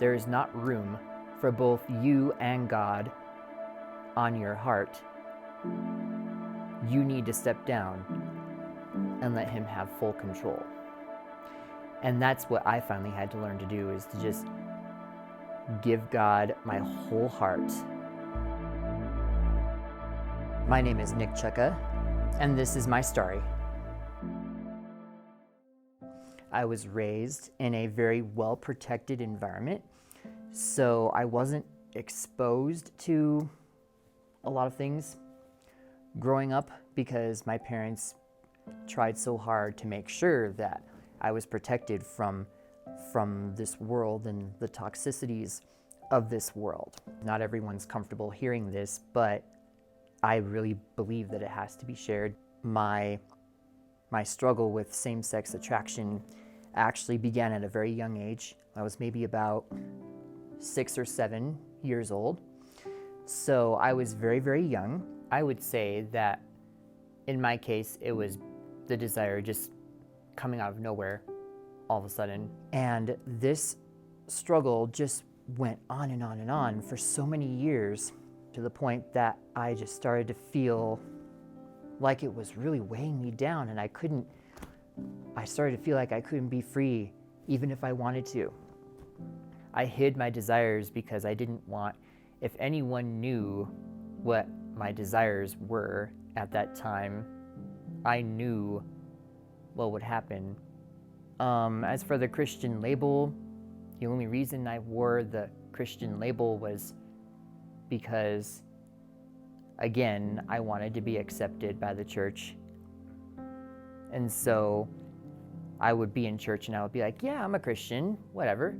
there is not room for both you and God on your heart, you need to step down and let him have full control. And that's what I finally had to learn to do, is to just give God my whole heart. My name is Chucka, and this is my story. I was raised in a very well-protected environment, so I wasn't exposed to a lot of things growing up because my parents tried so hard to make sure that I was protected from this world and the toxicities of this world. Not everyone's comfortable hearing this, but I really believe that it has to be shared. My struggle with same-sex attraction actually began at a very young age. I was maybe about 6 or 7 years old. So I was very, very young. I would say that in my case, it was the desire just coming out of nowhere all of a sudden. And this struggle just went on and on and on for so many years, to the point that I just started to feel like it was really weighing me down, and I started to feel like I couldn't be free even if I wanted to. I hid my desires because I didn't want, if anyone knew what my desires were at that time, I knew what would happen. As for the Christian label, the only reason I wore the Christian label was because, again, I wanted to be accepted by the church. And so I would be in church and I would be like, yeah, I'm a Christian, whatever.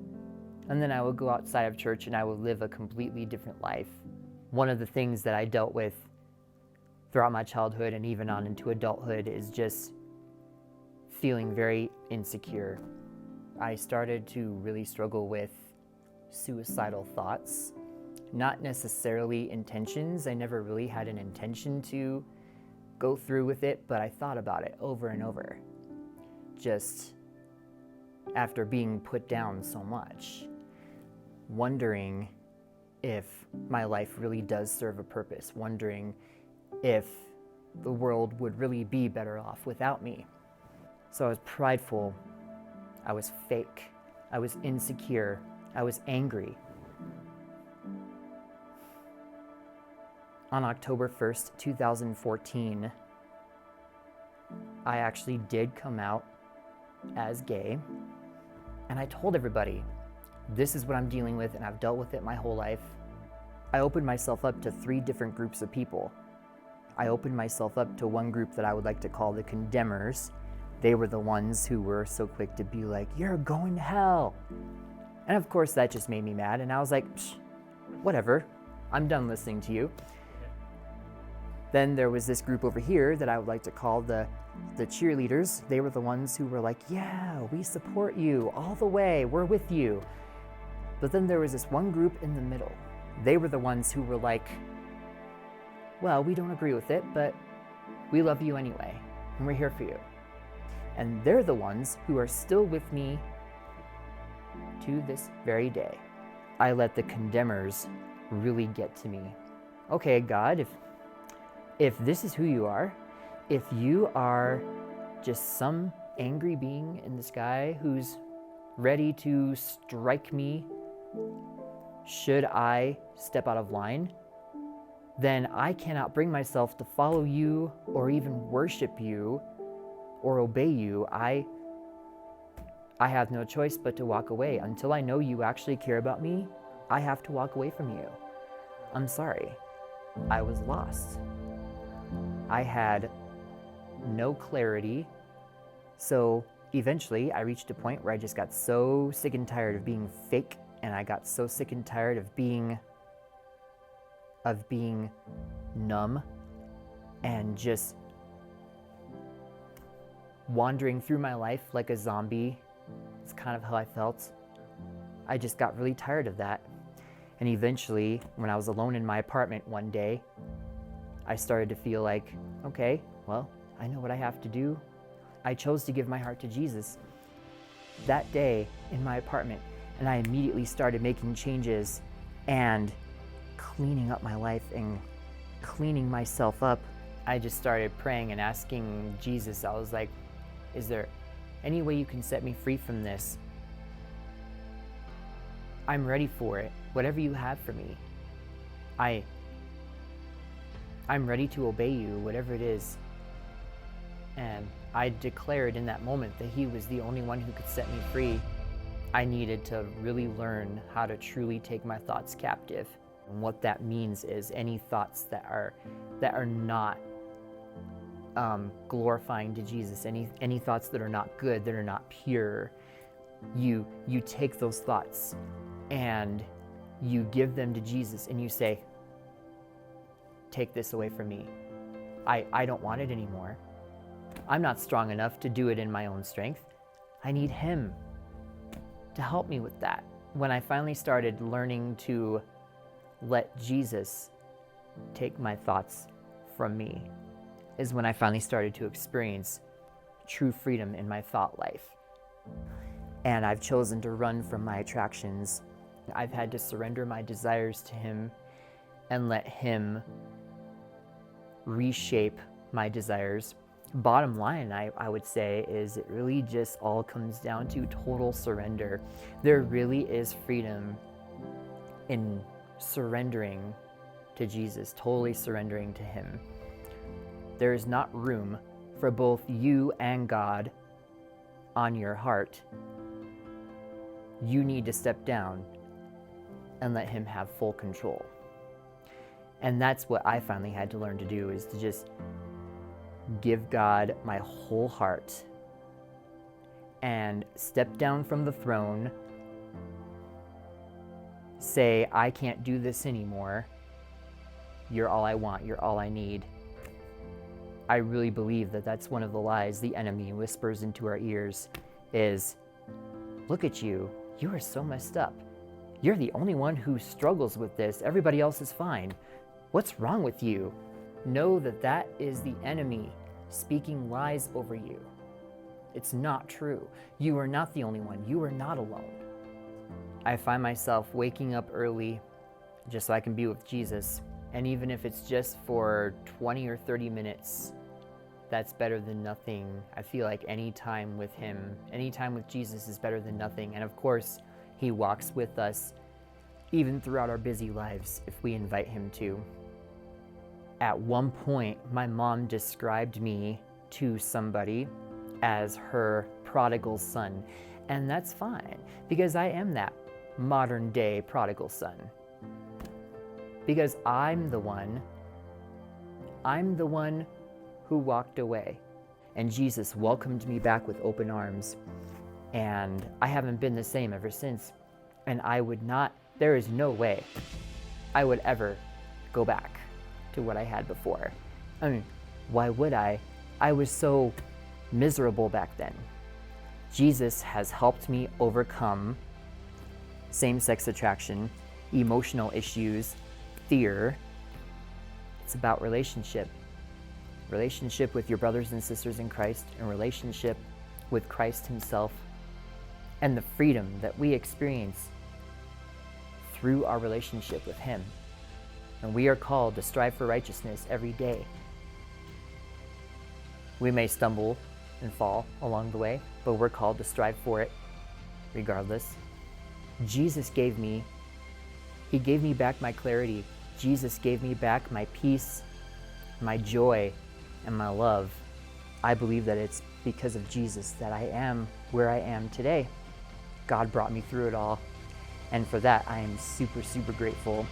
And then I would go outside of church and I would live a completely different life. One of the things that I dealt with throughout my childhood and even on into adulthood is just feeling very insecure. I started to really struggle with suicidal thoughts, not necessarily intentions. I never really had an intention to go through with it, but I thought about it over and over, just after being put down so much, wondering if my life really does serve a purpose, wondering if the world would really be better off without me. So I was prideful, I was fake, I was insecure, I was angry. On October 1st, 2014, I actually did come out as gay, and I told everybody, this is what I'm dealing with, and I've dealt with it my whole life. I opened myself up to 3 different groups of people. I opened myself up to one group that I would like to call the condemners. They were the ones who were so quick to be like, you're going to hell. And of course that just made me mad, and I was like, whatever, I'm done listening to you. Then there was this group over here that I would like to call the cheerleaders. They were the ones who were like, yeah, we support you all the way, we're with you. But then there was this one group in the middle. They were the ones who were like, well, we don't agree with it, but we love you anyway, and we're here for you. And they're the ones who are still with me to this very day. I let the condemners really get to me. Okay, God, if this is who you are, if you are just some angry being in the sky who's ready to strike me should I step out of line, then I cannot bring myself to follow you or even worship you or obey you. I have no choice but to walk away. Until I know you actually care about me, I have to walk away from you. I'm sorry. I was lost. I had no clarity. So eventually I reached a point where I just got so sick and tired of being fake, and I got so sick and tired of being numb and just wandering through my life like a zombie. It's kind of how I felt. I just got really tired of that. And eventually, when I was alone in my apartment one day, I started to feel like, okay, well, I know what I have to do. I chose to give my heart to Jesus. That day in my apartment, And I immediately started making changes and cleaning up my life and cleaning myself up. I just started praying and asking Jesus. I was like, is there any way you can set me free from this? I'm ready for it. Whatever you have for me. I'm ready to obey you, whatever it is. And I declared in that moment that he was the only one who could set me free. I needed to really learn how to truly take my thoughts captive. And what that means is any thoughts that are not glorifying to Jesus, any thoughts that are not good, that are not pure, you take those thoughts and you give them to Jesus and you say, take this away from me. I don't want it anymore. I'm not strong enough to do it in my own strength. I need him to help me with that. When I finally started learning to let Jesus take my thoughts from me is when I finally started to experience true freedom in my thought life. And I've chosen to run from my attractions. I've had to surrender my desires to him and let him reshape my desires. Bottom line, I would say, is it really just all comes down to total surrender. There really is freedom in surrendering to Jesus, totally surrendering to him. There is not room for both you and God on your heart. You need to step down and let him have full control. And that's what I finally had to learn to do, is to just give God my whole heart and step down from the throne, say, I can't do this anymore. You're all I want. You're all I need. I really believe that that's one of the lies the enemy whispers into our ears is, look at you. You are so messed up. You're the only one who struggles with this. Everybody else is fine. What's wrong with you? Know that that is the enemy speaking lies over you. It's not true. You are not the only one. You are not alone. I find myself waking up early just so I can be with Jesus. And even if it's just for 20 or 30 minutes, that's better than nothing. I feel like any time with him, any time with Jesus is better than nothing. And of course, he walks with us even throughout our busy lives if we invite him to. At one point, my mom described me to somebody as her prodigal son. And that's fine, because I am that modern day prodigal son. Because I'm the one who walked away. And Jesus welcomed me back with open arms. And I haven't been the same ever since. And there is no way I would ever go back to what I had before. I mean, why would I? I was so miserable back then. Jesus has helped me overcome same-sex attraction, emotional issues, fear. It's about relationship. Relationship with your brothers and sisters in Christ, and relationship with Christ himself, and the freedom that we experience through our relationship with him. And we are called to strive for righteousness every day. We may stumble and fall along the way, but we're called to strive for it regardless. Jesus gave me back my clarity. Jesus gave me back my peace, my joy, and my love. I believe that it's because of Jesus that I am where I am today. God brought me through it all. And for that, I am super, super grateful.